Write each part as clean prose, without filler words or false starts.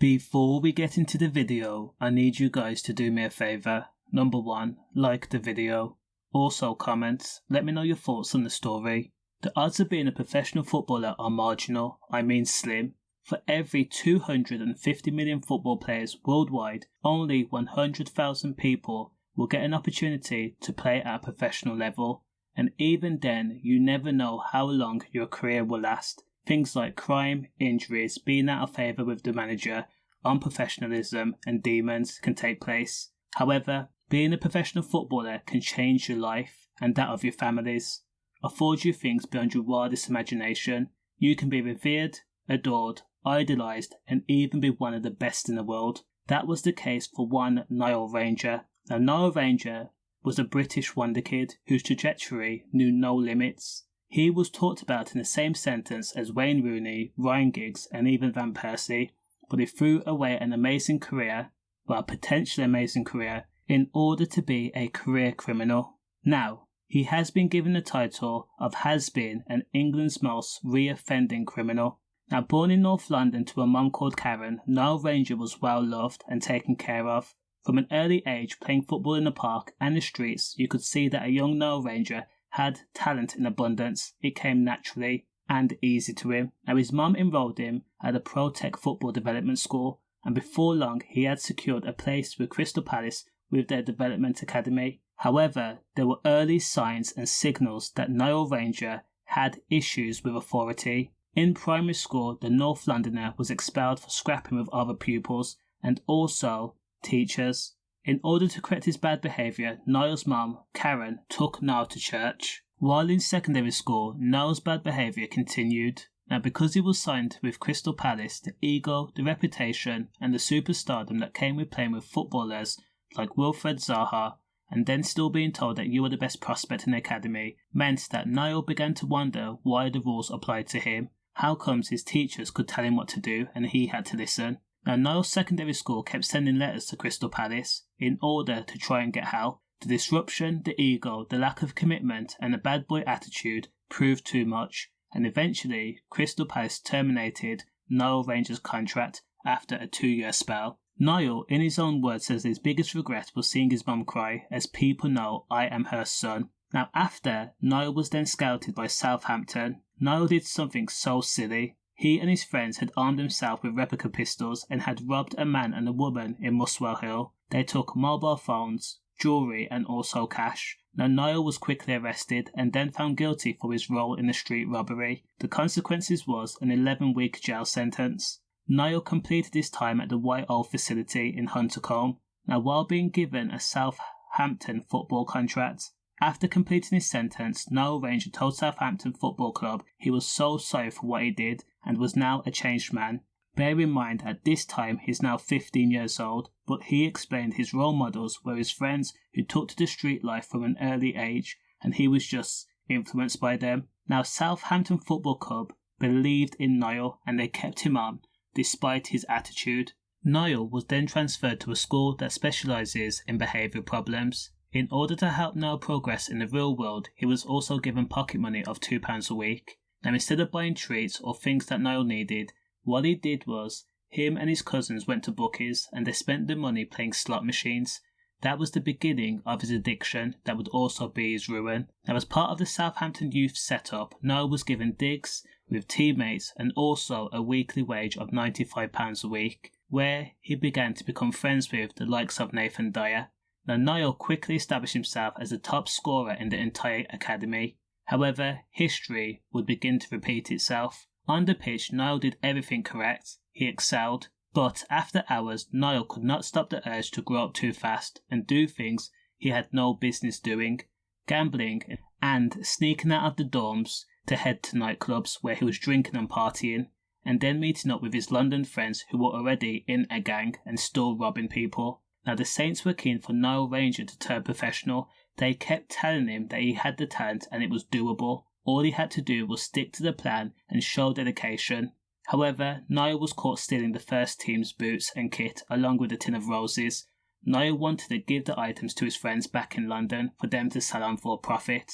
Before we get into the video, I need you guys to do me a favour. Number 1, like the video. Also comment, let me know your thoughts on the story. The odds of being a professional footballer are marginal, I mean slim. For every 250 million football players worldwide, only 100,000 people will get an opportunity to play at a professional level. And even then, you never know how long your career will last. Things like crime, injuries, being out of favour with the manager, unprofessionalism and demons can take place. However, being a professional footballer can change your life and that of your families, afford you things beyond your wildest imagination. You can be revered, adored, idolised and even be one of the best in the world. That was the case for one Nile Ranger. Now Nile Ranger was a British wonder kid whose trajectory knew no limits. He was talked about in the same sentence as Wayne Rooney, Ryan Giggs and even Van Persie, but he threw away an amazing career, well a potentially amazing career, in order to be a career criminal. Now, he has been given the title of has been an England's most reoffending criminal. Now born in North London to a mum called Karen, Nile Ranger was well loved and taken care of. From an early age playing football in the park and the streets, you could see that a young Nile Ranger had talent in abundance. It came naturally and easy to him. Now his mum enrolled him at a pro-tech football development school, and before long he had secured a place with Crystal Palace with their development academy. However, there were early signs and signals that Nile Ranger had issues with authority. In primary school, the North Londoner was expelled for scrapping with other pupils and also teachers. In order to correct his bad behaviour, Nile's mum, Karen, took Nile to church. While in secondary school, Nile's bad behaviour continued. Now because he was signed with Crystal Palace, the ego, the reputation and the superstardom that came with playing with footballers like Wilfred Zaha, and then still being told that you were the best prospect in the academy, meant that Nile began to wonder why the rules applied to him. How comes his teachers could tell him what to do and he had to listen? Now Nile's secondary school kept sending letters to Crystal Palace in order to try and get help. The disruption, the ego, the lack of commitment and the bad boy attitude proved too much, and eventually Crystal Palace terminated Nile Ranger's contract after a 2-year spell. Nile, in his own words, says his biggest regret was seeing his mum cry, as people know I am her son. Now after, Nile was then scouted by Southampton. Nile did something so silly. He and his friends had armed themselves with replica pistols and had robbed a man and a woman in Muswell Hill. They took mobile phones, jewellery and also cash. Now Nile was quickly arrested and then found guilty for his role in the street robbery. The consequences was an 11-week jail sentence. Nile completed his time at the White Owl facility in Huntercombe, now while being given a Southampton football contract. After completing his sentence, Nile Ranger told Southampton Football Club he was so sorry for what he did and was now a changed man. Bear in mind at this time he's now 15 years old, but he explained his role models were his friends who took to the street life from an early age and he was just influenced by them. Now Southampton Football Club believed in Nile and they kept him on despite his attitude. Nile was then transferred to a school that specialises in behavioural problems. In order to help Nile progress in the real world, he was also given pocket money of £2 a week. Now instead of buying treats or things that Nile needed, what he did was, him and his cousins went to bookies and they spent the money playing slot machines. That was the beginning of his addiction that would also be his ruin. Now as part of the Southampton youth setup, Nile was given digs with teammates and also a weekly wage of £95 a week, where he began to become friends with the likes of Nathan Dyer. Now Nile quickly established himself as the top scorer in the entire academy. However, history would begin to repeat itself. On the pitch, Nile did everything correct. He excelled. But after hours, Nile could not stop the urge to grow up too fast and do things he had no business doing. Gambling and sneaking out of the dorms to head to nightclubs where he was drinking and partying, and then meeting up with his London friends who were already in a gang and still robbing people. Now the Saints were keen for Nile Ranger to turn professional. They kept telling him that he had the talent and it was doable. All he had to do was stick to the plan and show dedication. However, Nile was caught stealing the first team's boots and kit along with a tin of roses. Nile wanted to give the items to his friends back in London for them to sell on for a profit.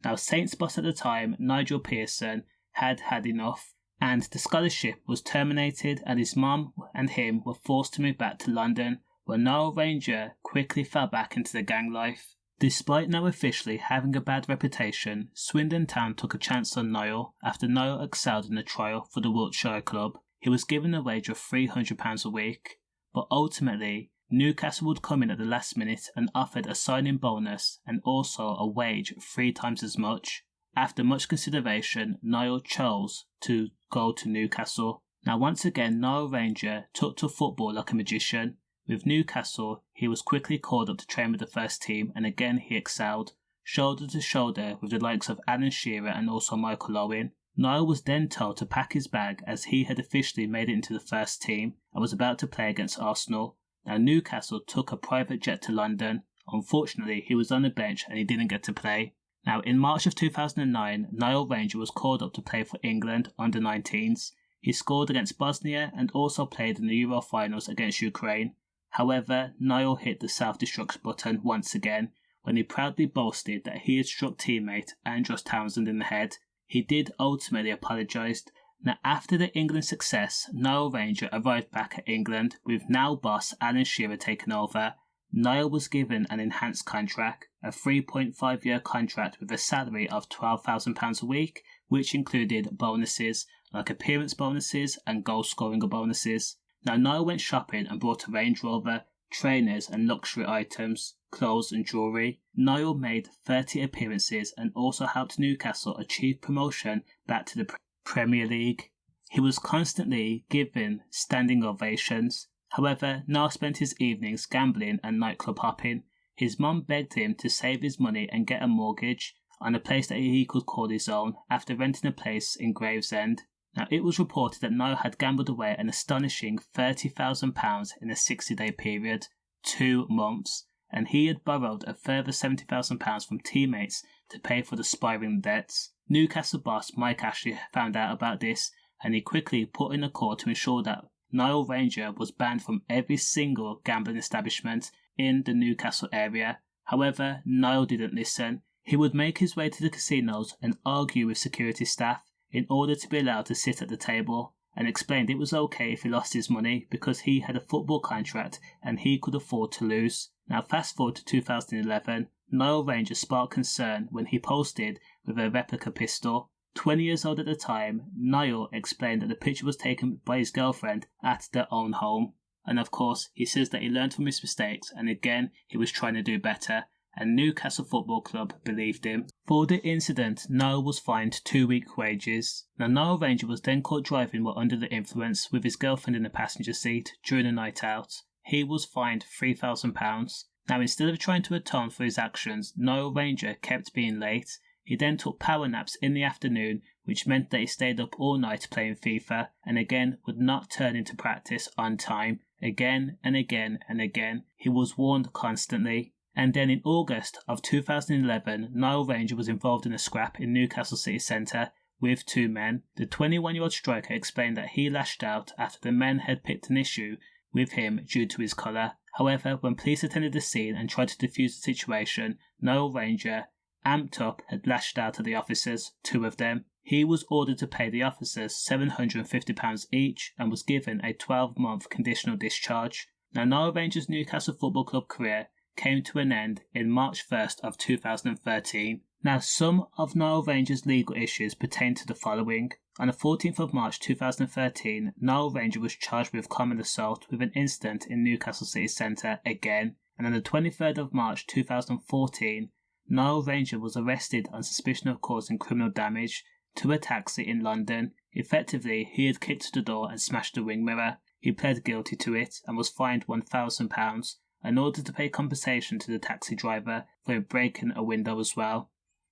Now Saints boss at the time, Nigel Pearson, had had enough. and the scholarship was terminated, and his mum and him were forced to move back to London, where Nile Ranger quickly fell back into the gang life. Despite now officially having a bad reputation, Swindon Town took a chance on Nile after Nile excelled in a trial for the Wiltshire club. He was given a wage of £300 a week, but ultimately Newcastle would come in at the last minute and offered a signing bonus and also a wage 3 times as much. After much consideration, Nile chose to go to Newcastle. Now once again, Nile Ranger took to football like a magician. With Newcastle, he was quickly called up to train with the first team, and again he excelled, shoulder to shoulder with the likes of Alan Shearer and also Michael Owen. Nile was then told to pack his bag as he had officially made it into the first team and was about to play against Arsenal. Now Newcastle took a private jet to London. Unfortunately, he was on the bench and he didn't get to play. Now in March of 2009, Nile Ranger was called up to play for England under 19s. He scored against Bosnia and also played in the Euro finals against Ukraine. However, Nile hit the self-destruct button once again when he proudly boasted that he had struck teammate Andros Townsend in the head. He did ultimately apologise. Now after the England success, Nile Ranger arrived back at England with now boss Alan Shearer taking over. Nile was given an enhanced contract, a 3.5-year contract with a salary of £12,000 a week, which included bonuses like appearance bonuses and goal scoring bonuses. Now Nile went shopping and bought a Range Rover, trainers and luxury items, clothes and jewellery. Nile made 30 appearances and also helped Newcastle achieve promotion back to the Premier League. He was constantly given standing ovations. However, Nile spent his evenings gambling and nightclub hopping. His mum begged him to save his money and get a mortgage on a place that he could call his own after renting a place in Gravesend. Now, it was reported that Nile had gambled away an astonishing £30,000 in a 60-day period, 2 months, and he had borrowed a further £70,000 from teammates to pay for the spiraling debts. Newcastle boss Mike Ashley found out about this, and he quickly put in a call to ensure that Nile Ranger was banned from every single gambling establishment in the Newcastle area. However, Nile didn't listen. He would make his way to the casinos and argue with security staff in order to be allowed to sit at the table, and explained it was okay if he lost his money because he had a football contract and he could afford to lose. Now fast forward to 2011, Nile Ranger sparked concern when he posted with a replica pistol. 20 years old at the time, Nile explained that the picture was taken by his girlfriend at their own home. And of course, he says that he learned from his mistakes and again he was trying to do better, and Newcastle Football Club believed him. For the incident, Nile was fined 2-week wages. Now Nile Ranger was then caught driving while under the influence with his girlfriend in the passenger seat during a night out. He was fined £3,000. Now instead of trying to atone for his actions, Nile Ranger kept being late. He then took power naps in the afternoon, which meant that he stayed up all night playing FIFA, and again would not turn into practice on time. Again and again and again, he was warned constantly. And then in August of 2011, Nile Ranger was involved in a scrap in Newcastle city centre with 2 men. The 21-year-old striker explained that he lashed out after the men had picked an issue with him due to his colour. However, when police attended the scene and tried to defuse the situation, Nile Ranger, amped up, had lashed out at the officers, 2 of them. He was ordered to pay the officers £750 each and was given a 12-month conditional discharge. Now Nile Ranger's Newcastle Football Club career came to an end in March 1st of 2013. Now some of Nile Ranger's legal issues pertain to the following. On the 14th of March 2013, Nile Ranger was charged with common assault with an incident in Newcastle city centre again, and on the 23rd of March 2014, Nile Ranger was arrested on suspicion of causing criminal damage to a taxi in London. Effectively, he had kicked the door and smashed the wing mirror. He pled guilty to it and was fined £1,000 in order to pay compensation to the taxi driver for breaking a window as well.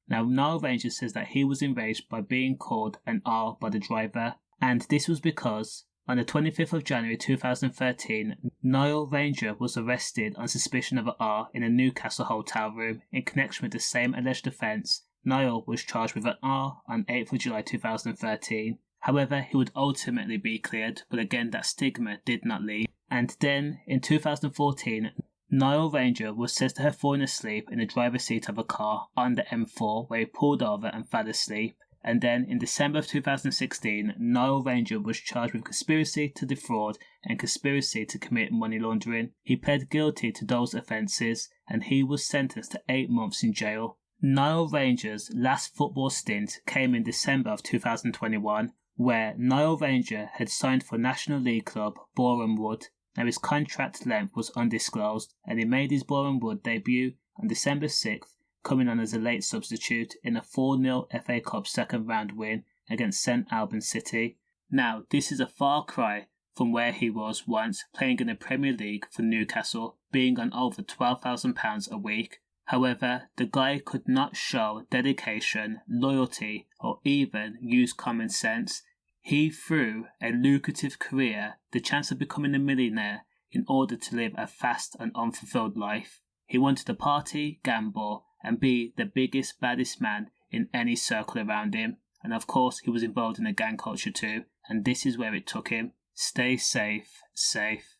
Now, Nile Ranger says that he was enraged by being called an R by the driver, and this was because on the 25th of January 2013, Nile Ranger was arrested on suspicion of an R in a Newcastle hotel room. In connection with the same alleged offence, Nile was charged with an R on 8th of July 2013. However, he would ultimately be cleared, but again that stigma did not leave. And then, in 2014, Nile Ranger was said to have fallen asleep in the driver's seat of a car on the M4 where he pulled over and fell asleep. And then in December of 2016, Nile Ranger was charged with conspiracy to defraud and conspiracy to commit money laundering. He pled guilty to those offences and he was sentenced to 8 months in jail. Nile Ranger's last football stint came in December of 2021, where Nile Ranger had signed for National League club Boreham Wood. Now his contract length was undisclosed and he made his Boreham Wood debut on December 6th, coming on as a late substitute in a 4-0 FA Cup second round win against St Albans City. Now, this is a far cry from where he was once, playing in the Premier League for Newcastle, being on over £12,000 a week. However, the guy could not show dedication, loyalty, or even use common sense. He threw a lucrative career, the chance of becoming a millionaire, in order to live a fast and unfulfilled life. He wanted to party, gamble, and be the biggest, baddest man in any circle around him. And of course, he was involved in a gang culture too, and this is where it took him. Stay safe, safe.